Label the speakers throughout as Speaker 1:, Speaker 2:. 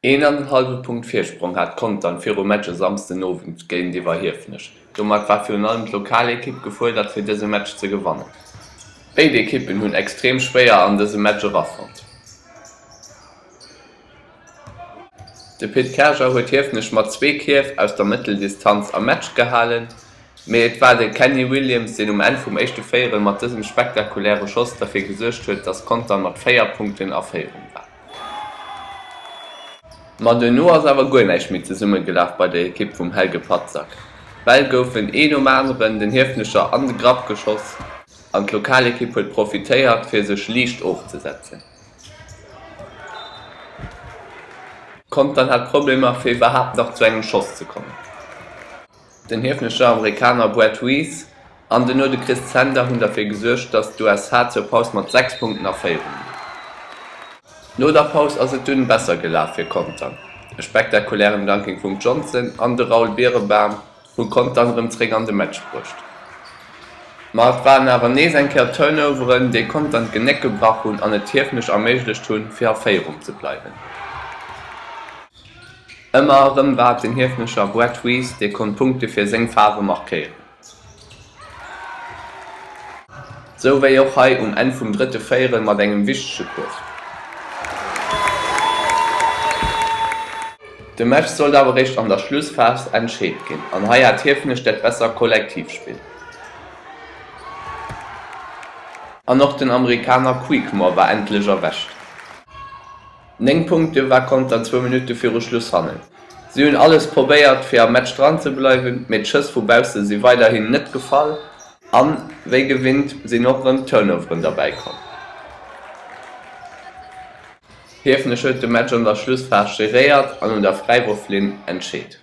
Speaker 1: 1,5 Punkt Viersprung hat Kontern fir Matsche samstenowend géint iwwer Hiefnech. Domat war fir allem lokale Kipp gefuerdert fir dëse Match ze gewannen. Beide Kippen hunn extrem schwéier an dëse Matsche raffont. De Pitt Kerger huet Hiefnech mat 2 Kief aus der Mitteldistanz am Match gehalen, méi et war de Kenny Williams den en vum echte Féieren mat dësem spektakuläre Schoss dafir gesuercht huet, dats Kontern mat 4 Punkten Aféierung war. Mat de no ass awer goneich mit ze Summe gelaf bei der Ekipp vum Helge Patzak. Well goufen Maren den Hiefnecher an de Grab geschoss, an d' lokale Kipp huet profitéiert fir sech liicht aufzusetzen. Kontern hat Probleme fir überhaupt noch zu engem Schoss zu kommen. Den hiefnescher Amerikaner Brett Weiss an den nur de Chris Zander hunn dafir gesuercht, dats du as H zur Paus mat 6 Punkten Aféierung. No der Paus ass et dünn besser gelaf fir Kontern. E spektakulären Danking vum Johnson an de Raul Beerebaum vun Kontern Träger an de Match brucht. Mat waren awer nees enker Turnoveren, déi Kontern Geneck gebracht hun an et hiefnech erméiglecht hunn fir Aféierung ze bleiben. Ëmmerem war den hiefnescher Brett Weiss, déi kon Punkte fir seng Farbe markéieren. So wéi joch hei en vum dritte Féieren mat engem wichtesche Kurs. De Match soll awer recht an der Schlussphase entscheet ginn, an hei hat Hiefnech dat besser kollektiv spielt. An noch den Amerikaner Quickmore war endlich erwäscht. 9 Punkte war Kontern 2 Minuten für Schluss handeln. Sie haben alles probiert, für am Match dran zu bleiben, mit Schuss vubauste sie weiterhin nicht gefallen, an wer gewinnt, sie noch einen Turnover dabei kommen. Hiefnech huet de Match an der Schlussphase geriert an der Freiwurflinie entschied.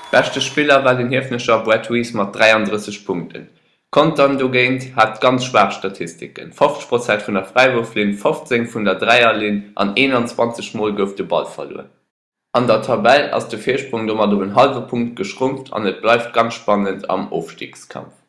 Speaker 1: Beste Spieler war den Hiefnescher Brett Weiss mit 33 Punkten. Kontern dogéint hat ganz schwach Statistiken. 50% vun der Freiwurflinie, 15 vun der Dreierlinie an 21 Mal gouf de Ball verloren. An der Tabelle ass de Viersprung dummer um einen halben Punkt geschrumpft an et bleibt ganz spannend am Aufstiegskampf.